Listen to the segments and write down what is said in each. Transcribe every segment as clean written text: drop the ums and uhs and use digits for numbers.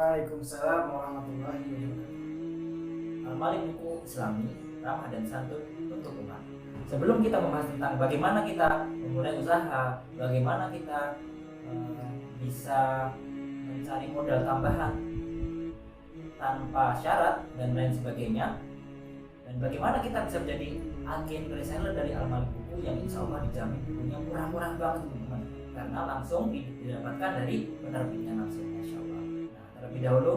Waalaikumsalam warahmatullahi wabarakatuh. Al-Malik buku Islami, ramah dan santun untuk umat. Sebelum kita membahas tentang bagaimana kita memulai usaha, bagaimana kita bisa mencari modal tambahan tanpa syarat dan lain sebagainya, dan bagaimana kita bisa menjadi agen reseller dari Al-Malik buku yang insya Allah dijamin bukunya murah-murah banget teman-teman, karena langsung didapatkan dari penerbitnya langsung, Masya Allah. Nah, terlebih dahulu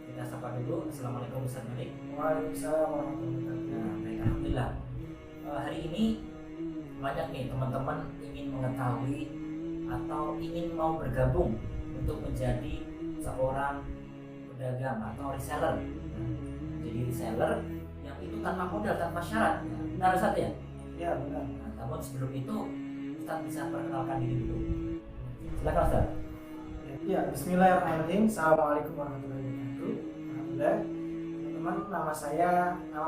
kita sapa dulu. Assalamualaikum Ustaz Malik. Waalaikumsalam warahmatullahi wabarakatuh. Nah, baik, alhamdulillah. Hari ini banyak nih teman-teman ingin mengetahui atau ingin mau bergabung untuk menjadi seorang pedagang atau reseller. Jadi reseller yang itu tanpa modal, tanpa syarat. Benar Ustaz ya? Ya benar. Nah, namun sebelum itu Ustaz bisa perkenalkan diri dulu. Silakan Ustaz. Ya, Bismillahirrahmanirrahim. Assalamualaikum warahmatullahi wabarakatuh. Alhamdulillah. Teman-teman, nama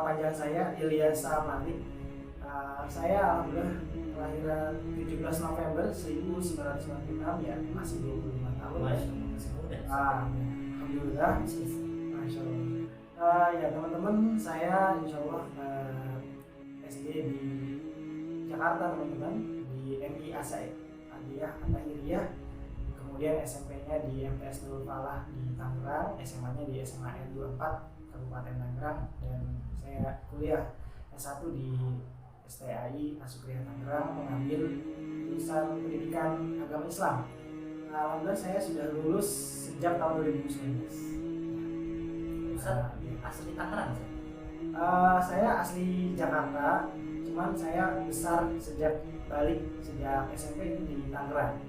panjang saya Ilyasa Malik. Saya alhamdulillah kelahiran 17 November 1996, ya masih 25 tahun. Masya Allah, masih muda. Alhamdulillah. Masya Allah. Ya teman-teman, saya insya Allah SD di Jakarta teman-teman, di MI Aliyah At-Tahiriyah. Kemudian SMP-nya di MTS Nurul Falah di Tangerang, SMA-nya di SMA N24 Kabupaten Tangerang, dan saya kuliah S1 di STAI Asukriya Tangerang, mengambil jurusan pendidikan agama Islam. Alhamdulillah saya sudah lulus sejak tahun 2019. Ustaz asli Tangerang Ustaz? Saya asli Jakarta, cuman saya besar sejak SMP itu di Tangerang.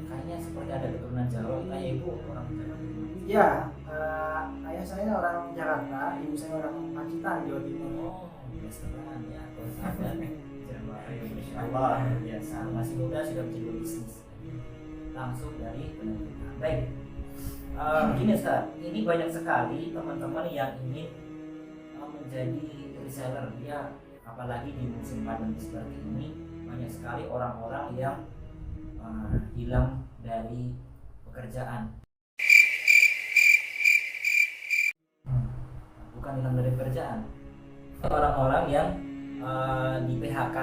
Kayaknya seperti ada keturunan Jawa. Ayah ibu orang Jawa. Ya, ayah saya orang Jakarta, ibu saya orang Pacitan, Jawa Timur. Oh, restoran ya, kontrakan Jawa. Masya Allah, biasa. Masih muda sudah menjadi bisnis. Langsung dari penerbitan. Baik. Begini Ustaz, ini banyak sekali teman-teman yang ingin menjadi reseller. Ya, apalagi di musim pandemi seperti ini, banyak sekali orang-orang yang hilang dari pekerjaan. Bukan hilang dari pekerjaan, orang-orang yang di PHK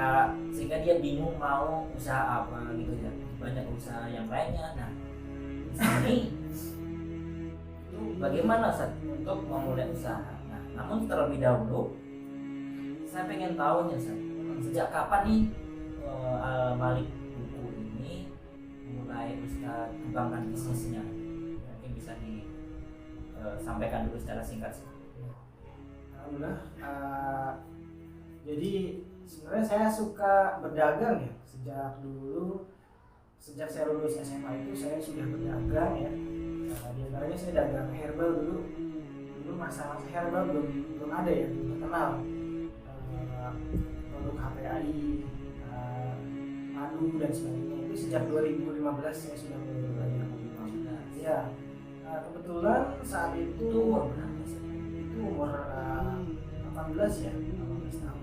sehingga dia bingung mau usaha apa gitu ya. Banyak usaha yang lainnya. Nah, di sini itu bagaimana Ustaz untuk memulai usaha. Nah, namun terlebih dahulu saya pengen tahu nih Ustaz, sejak kapan nih Al-Malik buku ini mulai Ustaz kembangkan bisnisnya? Mungkin bisa disampaikan dulu secara singkat. Alhamdulillah. Jadi sebenarnya saya suka berdagang ya, sejak saya lulus SMA itu saya sudah berdagang ya. Di antaranya saya dagang herbal dulu masa-masa herbal belum ada ya, belum terkenal. Produk HPAI, madu dan sebagainya itu sejak 2015 saya sudah mulai berdagang. Ya, kebetulan saat itu umur 18 ya, 18 tahun.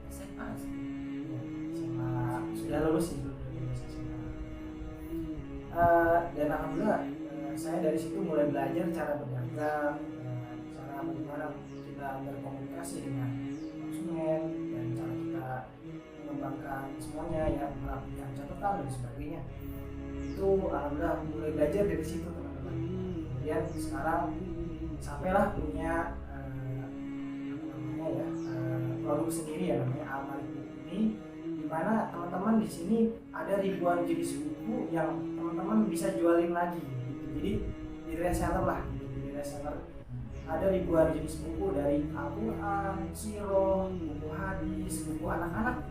SMA sudah lulus sih, dan alhamdulillah saya dari situ mulai belajar cara berdagang, cara bagaimana kita berkomunikasi dengan konsumen, dan cara kita mengembangkan semuanya ya, merapikan catatan dan sebagainya. Itu alhamdulillah mulai belajar dari situ teman-teman. Kemudian sekarang sampailah punya produk sendiri ya, namanya Al-Malik buku ini, dimana teman-teman di sini ada ribuan jenis buku yang teman-teman bisa jualin lagi gitu. Jadi di reseller lah gitu. Di reseller ada ribuan jenis buku, dari Al-Quran, Sirah, buku hadis, buku anak-anak,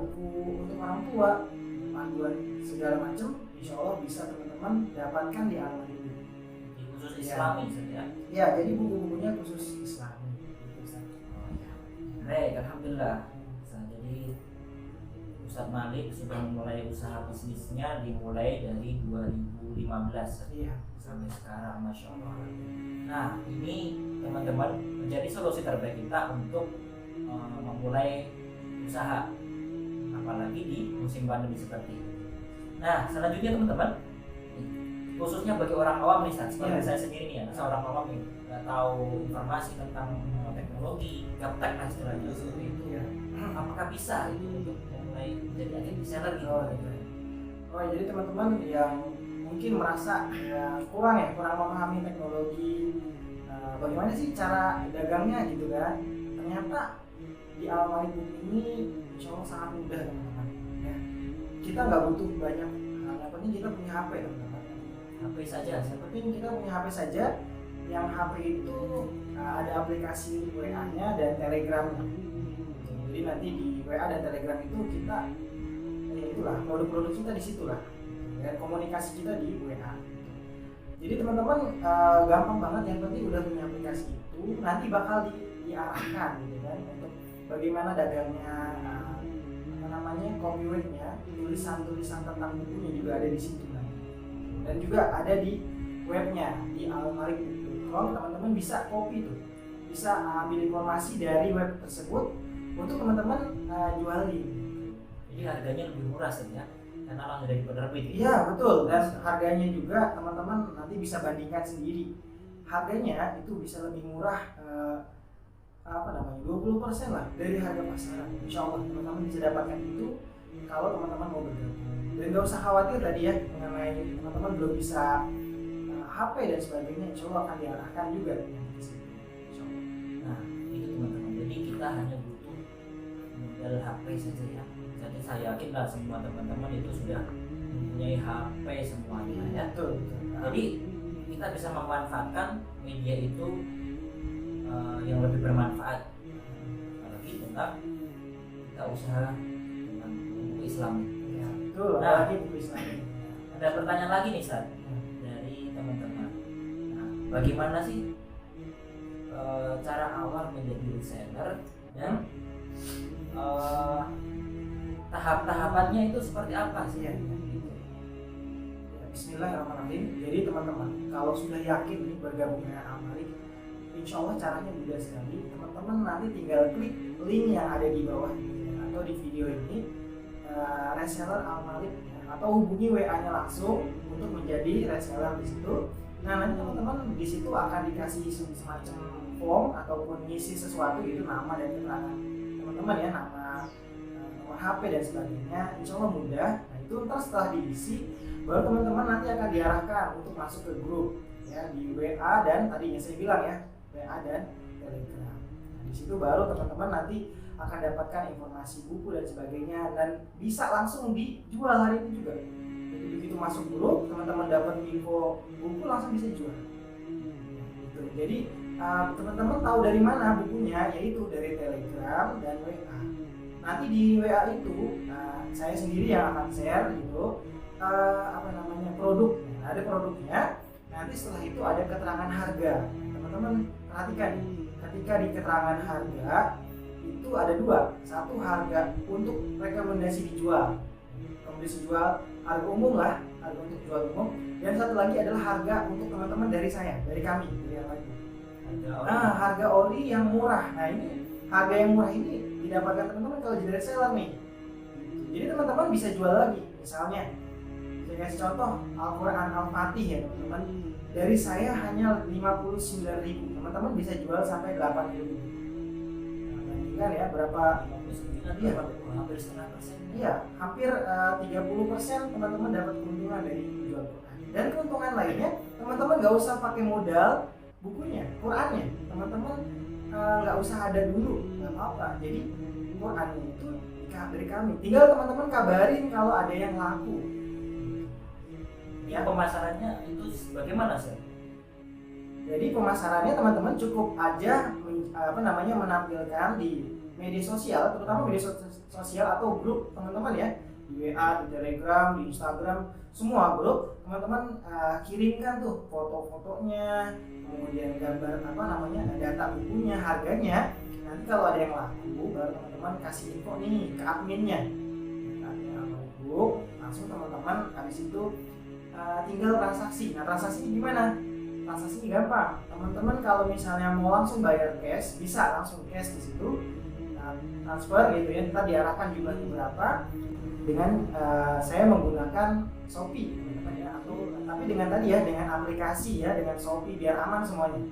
buku untuk orang tua, panduan segala macam, insya Allah bisa teman-teman dapatkan di Al-Malik buku. Khusus Islami ya? Ya, jadi buku-bukunya khusus Islami. Baik, alhamdulillah. Jadi Ustaz Malik sudah memulai usaha bisnisnya dimulai dari 2015 sampai sekarang, Masya Allah. Nah, ini teman-teman menjadi solusi terbaik kita untuk memulai usaha, apalagi di musim pandemi seperti ini. Nah, selanjutnya teman-teman, khususnya bagi orang awam nih Sat, seperti Iya. saya sendiri nih ya, seorang awam nih nggak tahu informasi tentang teknologi, gaptek lah istilahnya seperti itu. Iya. Apakah bisa itu untuk mulai jadi agen reseller gitu? Oh, iya. Oh, jadi teman-teman yang mungkin merasa ya, kurang memahami teknologi, bagaimana sih cara dagangnya gitu kan? Ternyata di Almalik Book ini insya Allah sangat mudah teman-teman. Ya. Kita nggak butuh banyak, yang penting kita punya HP teman-teman. HP saja. Yang penting kita punya HP saja. Yang HP itu ada aplikasi WA-nya dan Telegram-nya. Jadi nanti di WA dan Telegram itu kita itulah produk-produk kita di situ lah, dan komunikasi kita di WA. Jadi teman-teman gampang banget, yang penting udah punya aplikasi itu nanti bakal diarahkan gitu kan untuk bagaimana dagangnya, copyright-nya, tulisan-tulisan tentang bukunya juga ada di situ nanti. Dan juga ada di webnya di almalik.com, teman-teman bisa copy tuh, bisa ambil informasi dari web tersebut untuk teman-teman jualin. Jadi harganya lebih murah saja karena langsung dari penerbit. Iya betul, dan harganya juga teman-teman nanti bisa bandingkan sendiri. Harganya itu bisa lebih murah 20% lah dari harga pasaran. Insya Allah teman-teman bisa dapatkan itu kalau teman-teman mau bergabung. Dan gak usah khawatir tadi ya mengenai teman-teman belum bisa HP dan sebagainya, insya Allah akan diarahkan juga di situ. Insya Allah. Nah itu teman-teman, jadi kita hanya butuh modal HP saja ya. Jadi saya yakin lah semua teman-teman itu sudah mempunyai HP semuanya ya. Betul. Jadi kita bisa memanfaatkan media itu yang lebih bermanfaat, apalagi tentang kita usaha dengan buku Islam. Ya, betul. Nah, Apalagi buku Islam. ada pertanyaan lagi nih Sat dari teman-teman. Nah, bagaimana sih cara awal menjadi reseller dan tahap-tahapannya itu seperti apa sih? Ya, Bismillahirrahmanirrahim. Jadi teman-teman, kalau sudah yakin nih bergabung dengan Almalik, insya Allah caranya mudah sekali. Teman-teman nanti tinggal klik link yang ada di bawah ini atau di video ini, reseller Almalik, atau hubungi WA-nya langsung untuk menjadi reseller di situ. Nah nanti teman-teman di situ akan dikasih semacam form ataupun ngisi sesuatu gitu, nama dan keterangan teman-teman ya, nama, nomor HP dan sebagainya. Insya Allah mudah. Nah itu ntar setelah diisi, baru teman-teman nanti akan diarahkan untuk masuk ke grup ya di WA dan tadinya saya bilang ya WA dan Telegram. Nah, di situ baru teman-teman nanti akan dapatkan informasi buku dan sebagainya dan bisa langsung dijual hari ini juga. Jadi begitu masuk grup, teman-teman dapat info buku langsung bisa jual. Gitu. Jadi teman-teman tahu dari mana bukunya, yaitu dari Telegram dan WA. Nanti di WA itu saya sendiri yang akan share gitu produk. Nah, ada produknya. Nanti setelah itu ada keterangan harga. Teman-teman perhatikan, ketika di keterangan harga itu ada dua. Satu harga untuk rekomendasi dijual, rekomendasi jual harga umum lah, harga untuk jual umum. Dan satu lagi adalah harga untuk teman-teman dari saya, dari kami, dari yang lain. Nah, harga oli yang murah. Nah ini harga yang murah ini didapatkan teman-teman kalau jadi reseller nih. Jadi teman-teman bisa jual lagi. Misalnya saya kasih contoh Al-Quran Al-Fatih ya teman-teman, dari saya hanya 59.000, teman-teman bisa jual sampai 8.000. Nah, bandingkan ya berapa? 59 Iya, hampir setengah persen. Iya, hampir 30% teman-teman dapat keuntungan dari jual Quran. Dan keuntungan lainnya, teman-teman nggak usah pakai modal bukunya, Qurannya. Teman-teman nggak usah ada dulu, nggak apa-apa. Jadi Qurannya itu dari kami. Tinggal teman-teman kabarin kalau ada yang laku. Ya, pemasarannya itu bagaimana sih? Jadi pemasarannya teman-teman cukup aja menampilkan di media sosial, terutama media sosial atau grup teman-teman ya, di WA, di Telegram, di Instagram, semua grup teman-teman kirimkan tuh foto-fotonya, kemudian gambar data bukunya, harganya. Nanti kalau ada yang laku, baru teman-teman kasih info nih ke adminnya, langsung teman-teman habis itu tinggal transaksi. Nah transaksinya gimana? Transaksinya gampang. Teman-teman kalau misalnya mau langsung bayar cash, bisa langsung cash di situ. transfer gitu ya, kita diarahkan jumlahnya berapa dengan saya menggunakan Shopee teman-teman ya, atau tapi dengan tadi ya dengan aplikasi ya, dengan Shopee biar aman semuanya.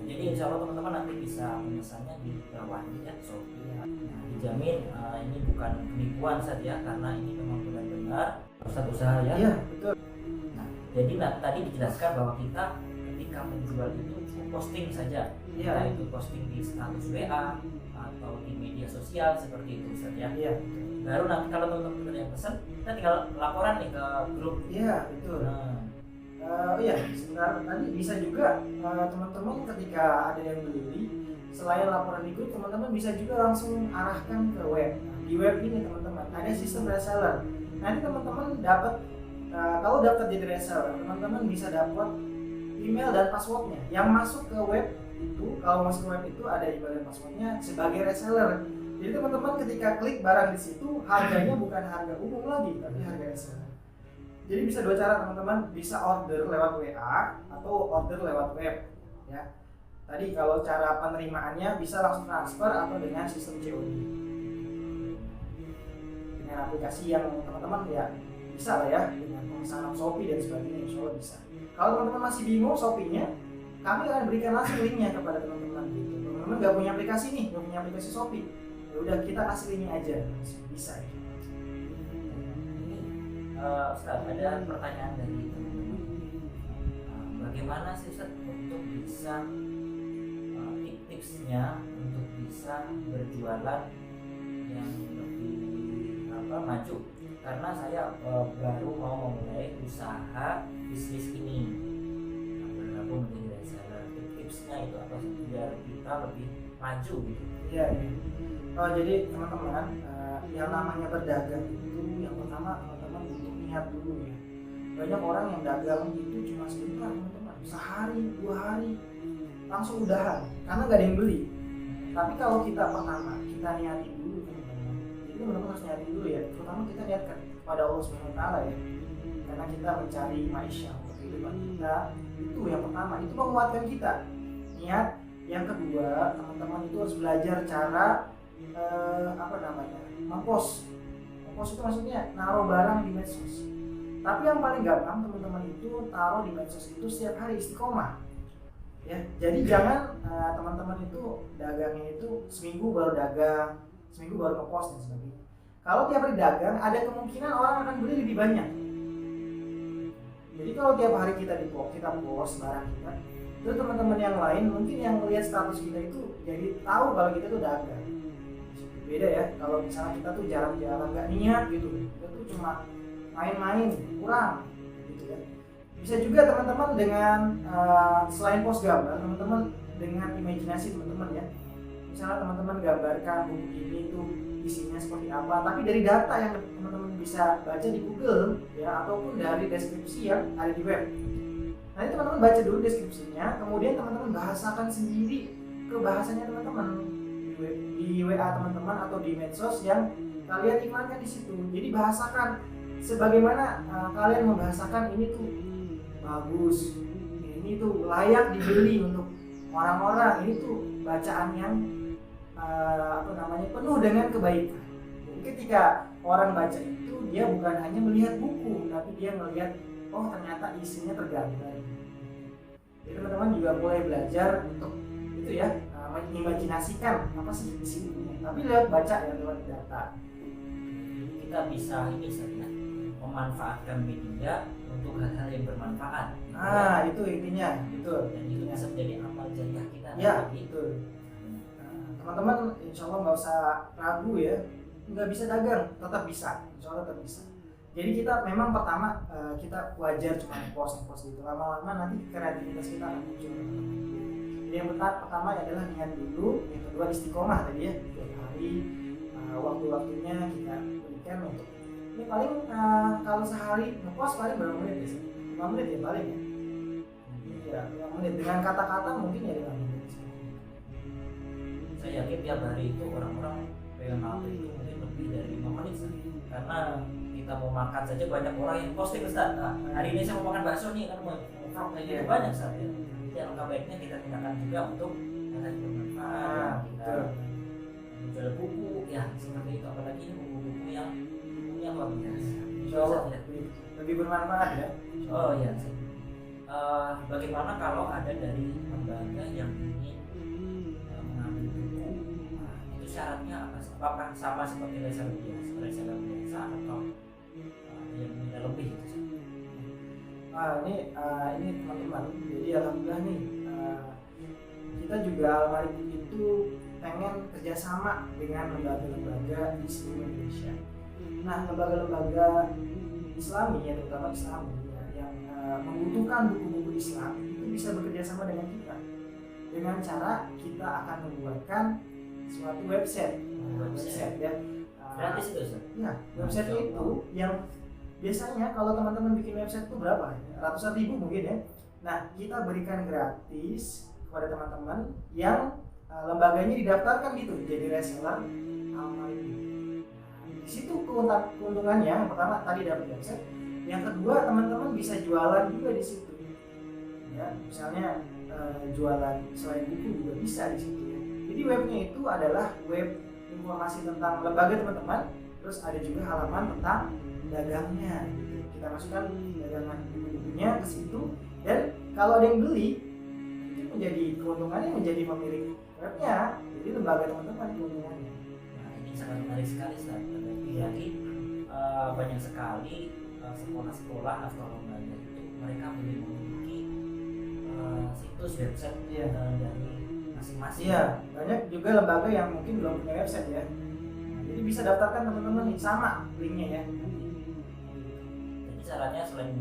Jadi insya Allah teman-teman nanti bisa memesannya di bawah ya Shopee. Nah, dijamin ini bukan penipuan saja, karena ini memang benar-benar pusat usaha ya. Iya betul. Nah, jadi tadi dijelaskan bahwa kita ketika menjual itu cukup posting saja, Iya. itu posting di status WA atau di media sosial seperti itu Ustaz ya. Iya. Baru nanti kalau teman-teman yang pesan, kita tinggal laporan nih ke grup. Iya betul. Iya, sebenarnya tadi bisa juga teman-teman ketika ada yang beli, selain laporan di grup, teman-teman bisa juga langsung arahkan ke web. Nah, di web ini teman-teman ada sistem reseller. Nanti teman-teman dapat kalau dapat jadi reseller, teman-teman bisa dapat email dan passwordnya. Yang masuk ke web itu, kalau masuk ke web itu ada email dan passwordnya sebagai reseller. Jadi teman-teman ketika klik barang di situ, harganya bukan harga umum lagi, tapi harga reseller. Jadi bisa dua cara teman-teman, bisa order lewat WA atau order lewat web ya. Tadi kalau cara penerimaannya bisa langsung transfer atau dengan sistem COD. Dengan aplikasi yang teman-teman ya bisa lah ya, dengan pemesanan Shopee dan sebagainya insya Allah bisa. Kalau teman-teman masih bingung Shopee-nya, kami akan berikan langsung linknya kepada teman-teman gitu. Teman-teman nggak punya aplikasi nih, nggak punya aplikasi Shopee, ya udah kita kasih linknya aja, bisa ya. Ustaz, ada pertanyaan dari teman-teman. Bagaimana sih Ustaz untuk bisa tipsnya untuk bisa berjualan yang lebih maju? Karena saya baru mau memulai usaha bisnis ini, bergabung menjadi reseller. Tipsnya itu apa sih biar kita lebih maju gitu? Iya. Jadi teman-teman, yang namanya berdagang itu yang pertama teman-teman butuh niat dulu ya. Banyak orang yang dagang itu cuma sebentar teman-teman, sehari, 2 hari langsung udahan karena nggak ada yang beli. Tapi kalau kita pertama kita niatin dulu teman-teman, jadi teman-teman harus niatin dulu ya. Terutama kita niatkan kepada Allah Subhanahu Wa Taala ya, karena kita mencari maisha untuk kehidupan kita. Itu yang pertama, itu menguatkan kita niat. Yang kedua teman-teman itu harus belajar cara mempost itu maksudnya naruh barang di medsos. Tapi yang paling gampang teman-teman itu taruh di medsos itu setiap hari, istiqomah ya. Jadi jangan teman-teman itu dagangnya itu seminggu baru dagang, seminggu baru ngepost dan sebagainya. Kalau tiap hari dagang, ada kemungkinan orang akan beli lebih banyak. Jadi kalau tiap hari kita post barang kita, terus teman-teman yang lain mungkin yang melihat status kita itu jadi tahu kalau kita tuh dagang. Beda ya, kalau misalnya kita tuh jarang-jarang nggak niat gitu, kita tuh cuma main-main, kurang gitu ya. Bisa juga teman-teman dengan selain post gambar, teman-teman dengan imajinasi teman-teman ya. Misalnya teman-teman gambarkan buku ini tuh isinya seperti apa, tapi dari data yang teman-teman bisa baca di Google ya, ataupun dari deskripsi yang ada di web. Nanti teman-teman baca dulu deskripsinya, kemudian teman-teman bahasakan sendiri ke bahasanya teman-teman di WA teman-teman atau di medsos yang kalian iklankan di situ. Jadi bahasakan sebagaimana kalian membahasakan ini tuh bagus, ini tuh layak dibeli untuk orang-orang, ini tuh bacaan yang penuh dengan kebaikan. Jadi ketika orang baca itu dia bukan hanya melihat buku, tapi dia melihat oh ternyata isinya tergambar. Jadi teman-teman juga mulai belajar untuk itu ya, mengimajinasikan apa sih isi bukunya, tapi lewat baca ya, lewat data. Kita bisa ini saja memanfaatkan media untuk hal-hal yang bermanfaat. Itu intinya, betul. Dan itu bisa menjadi amal jariah kita. Ya, betul. Teman-teman, insya Allah nggak usah ragu ya, nggak bisa dagang, tetap bisa, insya Allah tetap bisa. Jadi kita memang pertama kita wajar cuma post gitu, lama-lama nanti kreativitas kita akan muncul. Yang pertama adalah niat dulu, yang kedua istiqomah tadi ya, tiap hari waktu-waktunya kita berikan untuk ini paling kalau sehari ngepost paling berapa menit ya sih? 5 menit ya paling ya. Ya 5 menit dengan kata-kata mungkin ya 5 menit. Saya yakin tiap hari itu orang-orang pegang HP itu mungkin lebih dari 5 menit sih. Karena kita mau makan saja banyak orang yang posting Ustaz. Hari ini saya mau makan bakso nih, kan mau vlog kayak gitu banyak Ustaz ya. Jadi alangkah baiknya kita gunakan juga untuk hal yang bermanfaat. kita menjual buku ya seperti itu, apalagi ini buku-buku yang bukunya luar biasa. Insya Allah lebih bermanfaat ya. Oh iya. Bagaimana kalau ada dari lembaga yang ingin mengambil buku? Nah, itu syaratnya apa? Apakah sama seperti reseller biasa atau yang punya lebih itu? Ini teman-teman, jadi alhamdulillah nih kita juga Almalik itu pengen kerjasama dengan lembaga-lembaga di seluruh Indonesia. Nah, lembaga-lembaga Islami ya, terutama Islami ya, yang membutuhkan buku-buku Islam itu bisa bekerja sama dengan kita dengan cara kita akan membuatkan suatu website ya. Gratis itu Ustaz? Ya, website itu yang biasanya kalau teman-teman bikin website itu berapa? Ratusan ribu mungkin ya. Nah, kita berikan gratis kepada teman-teman yang lembaganya didaftarkan gitu jadi reseller Almalik. Di situ keuntungannya, yang pertama tadi dapat website, yang kedua teman-teman bisa jualan juga di situ. Ya, misalnya jualan selain buku juga bisa di situ ya. Jadi webnya itu adalah web informasi tentang lembaga teman-teman, terus ada juga halaman tentang dagangnya gitu. Kita masukkan dagangan buku-bukunya ke situ, dan kalau ada yang beli itu menjadi keuntungannya menjadi pemilik webnya, jadi lembaga teman-teman keuntungannya. Nah, ini sangat menarik sekali Ustaz. Jadi banyak sekali sekolah-sekolah atau lembaga itu mereka belum memiliki situs website dari masing-masing. Iya, banyak juga lembaga yang mungkin belum punya website ya. Jadi bisa daftarkan teman-teman nih, sama linknya ya. Jadi syaratnya selain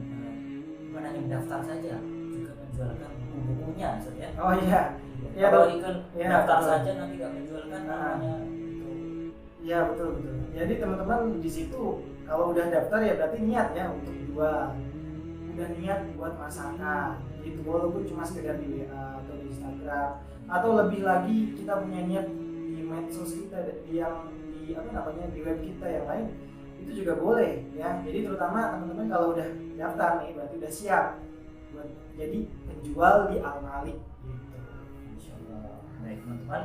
bukan hanya mendaftar saja, juga menjualkan buku-bukunya saja. Oh iya. Ya, kalau ikut ya, daftar betul. saja nanti nggak menjualkan namanya itu. Iya betul. Jadi teman-teman di situ kalau udah daftar ya berarti niat ya untuk jual, udah niat buat masakan. Itu walaupun cuma sekedar di WA atau di Instagram, atau lebih lagi kita punya niat di medsos kita yang di web kita yang lain, itu juga boleh ya. Jadi terutama teman-teman kalau udah daftar nih berarti udah siap buat jadi penjual di Almalik gitu. Insyaallah. Baik teman-teman,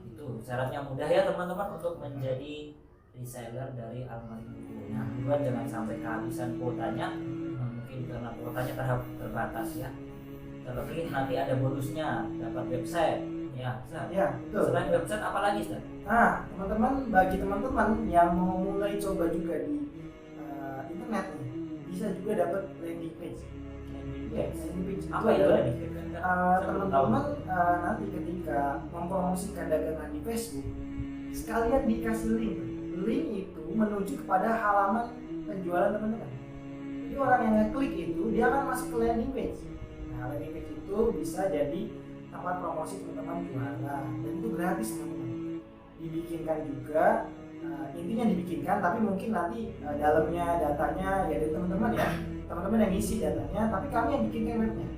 itu syaratnya mudah ya teman-teman untuk menjadi reseller dari Almalik Buku. Nah, buat jangan sampai kehabisan kuotanya, mungkin karena kuotanya terbatas ya. Terlebih nanti ada bonusnya, dapat website ya. Ya betul. Selain website apa lagi Ustaz? Nah, bagi teman-teman yang mau mulai coba juga di internet nih, bisa juga dapat landing page. Landing page Apa itu adalah landing page? teman-teman nanti ketika mempromosikan dagangan di Facebook, sekalian dikasih link itu menuju kepada halaman penjualan teman-teman. Jadi orang yang ngeklik itu dia akan masuk ke landing page. Nah, landing page itu bisa jadi tempat promosi teman-teman jualan, dan itu gratis teman-teman. Dibikinkan juga, intinya dibikinkan, tapi mungkin nanti dalamnya datanya ya dari teman-teman ya, teman-teman yang isi datanya, tapi kami yang bikinkan webnya.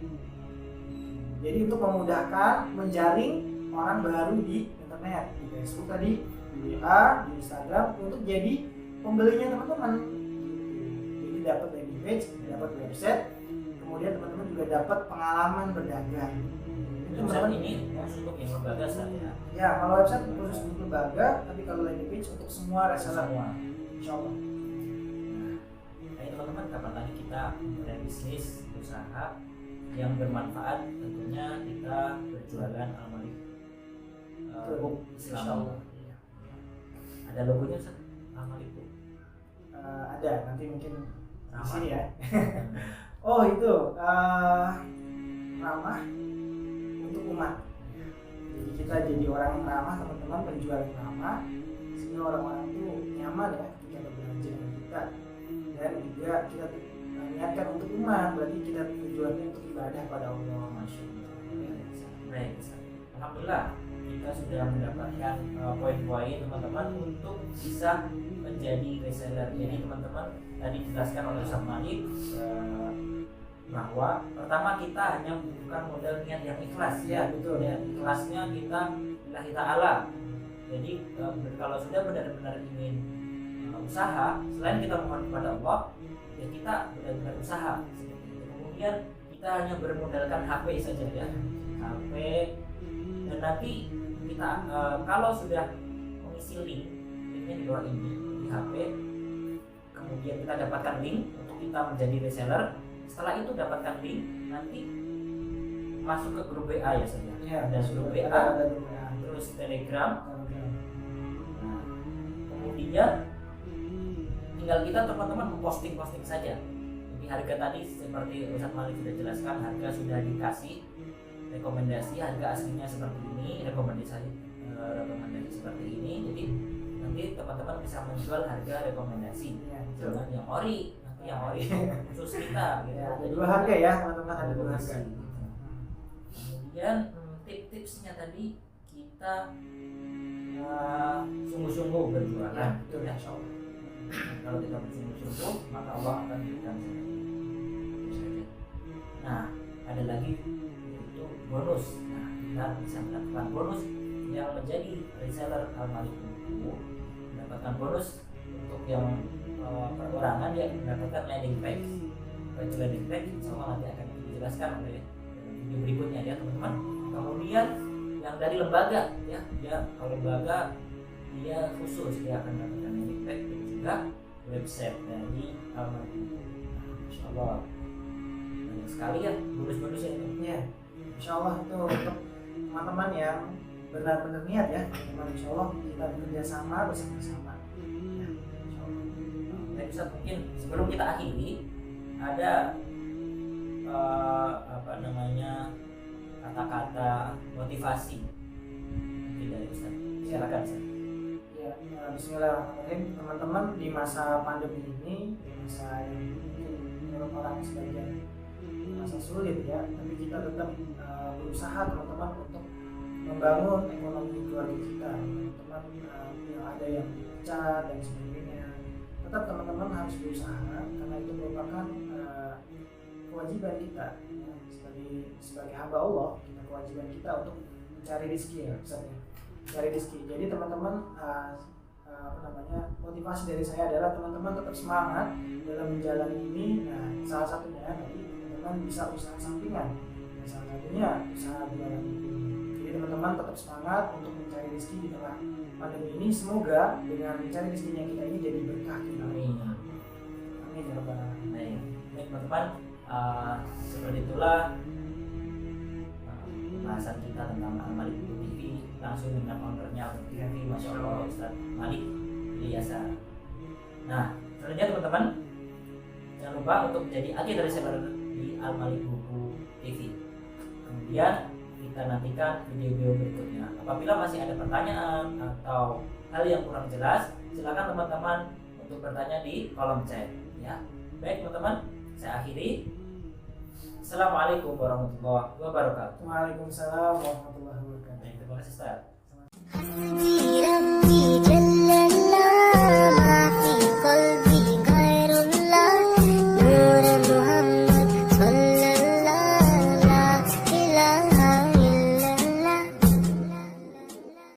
Jadi untuk memudahkan menjaring orang baru di internet, di Facebook tadi, di WA, di Instagram, untuk jadi pembelinya teman-teman. Jadi dapat landing page, dapat website, kemudian teman-teman juga dapat pengalaman berdagang. Website ini khusus untuk yang lembaga saja. Ya, kalau website khusus untuk lembaga, tapi kalau landing page untuk semua reseller. Insyaallah. Nah, ini teman-teman, kapan lagi kita mulai bisnis usaha yang bermanfaat, tentunya kita berjualan Almalik Book Islam. Ada logonya Ustaz? Almalik Book. Ada, nanti mungkin di sini ya. Hmm. Oh itu ramah untuk umat. Jadi kita jadi orang yang ramah teman-teman, penjual yang ramah, sehingga orang-orang itu nyaman ya ketika berbelanja dengan kita, dan juga kita niatkan untuk umat, berarti kita tujuannya untuk ibadah pada Allah. Masya Allah. Baik, alhamdulillah kita sudah mendapatkan poin-poin teman-teman untuk bisa menjadi reseller. Jadi teman-teman tadi dijelaskan oleh Ustaz Malik bahwa pertama kita hanya membutuhkan modal niat yang ikhlas ya, betul ya. Ikhlasnya kita lillahi ta'ala. Jadi kalau sudah benar-benar ingin usaha, selain kita mohon kepada Allah, ya kita benar-benar usaha. Kemudian kita hanya bermodalkan HP saja ya, HP, dan Dan nanti kita kalau sudah mengisi linknya di bawah ini di HP, kemudian kita dapatkan link untuk kita menjadi reseller. Setelah itu dapatkan link, nanti masuk ke grup WA ya saja. Iya, Ada grup WA, ada grup WA. terus Telegram. Telegram. Nah, kemudian tinggal kita teman-teman memposting saja. Jadi harga tadi seperti Ustadz Malik sudah jelaskan, harga sudah dikasih rekomendasi, harga aslinya seperti ini, rekomendasi seperti ini. Jadi nanti teman-teman bisa menjual harga rekomendasi, Iya, jangan yang ori, nanti yang ori khusus kita gitu. Ya, ada dua harga ya teman-teman, ada dua harga. Kemudian tips-tipsnya tadi kita sungguh-sungguh berjualan. Ya, betul ya, insya Allah. Kalau kita bersungguh-sungguh, maka Allah akan berikan itu saja. Nah, ada lagi itu bonus. Nah, kita bisa mendapatkan bonus yang menjadi reseller Al-Malik Buku, mendapatkan bonus untuk yang perorangan dia mendapatkan landing page. Baju landing page insya Allah nanti akan dijelaskan oleh video berikutnya ya teman-teman. Kemudian yang dari lembaga ya, dia kalau lembaga dia khusus dia akan mendapatkan landing page dan juga website dari Al-Malik Buku. Insya Allah banyak sekali ya bonus-bonusnya itu. Iya, insya Allah itu untuk teman-teman yang benar-benar niat ya, teman-teman. Insya Allah kita bekerja sama bersama-sama. Ya, insya Allah. Nah, bisa mungkin sebelum kita akhiri ada kata-kata motivasi mungkin dari Ustaz. Silakan Ustaz. Ya, bismillahirrahmanirrahim. Teman-teman, di masa pandemi ini, di masa yang mungkin menurut orang sebagian masa sulit ya, tapi kita tetap berusaha teman-teman untuk membangun ekonomi keluarga kita. Teman-teman yang ada yang pecah dan sebagainya, tetap teman-teman harus berusaha karena itu merupakan kewajiban kita ya, sebagai hamba Allah. Kita kewajiban kita untuk mencari rezeki ya, misalnya cari rezeki. Jadi teman-teman motivasi dari saya adalah teman-teman tetap semangat dalam menjalani ini. Nah, salah satunya tadi teman-teman bisa usaha sampingan. Nah, salah satunya usaha jualan buku. Jadi teman-teman tetap semangat untuk mencari rezeki di tengah pandemi ini. Semoga dengan mencari rezekinya kita ini jadi berkah kita. Amin. Amin ya rabbal alamin. Baik teman-teman, seperti itulah pembahasan kita tentang Al-Malik Buku TV langsung dengan ownernya TV. Masya Allah Ustadz Malik Ilyasa. Nah, selanjutnya teman-teman jangan lupa untuk menjadi agen reseller di Al-Malik Buku TV. Kemudian kita nantikan video-video berikutnya. Apabila masih ada pertanyaan atau hal yang kurang jelas, silakan teman-teman untuk bertanya di kolom chat ya. Baik teman-teman, saya akhiri. Assalamualaikum warahmatullahi wabarakatuh. Waalaikumsalam warahmatullahi wabarakatuh. Terima kasih Ustaz.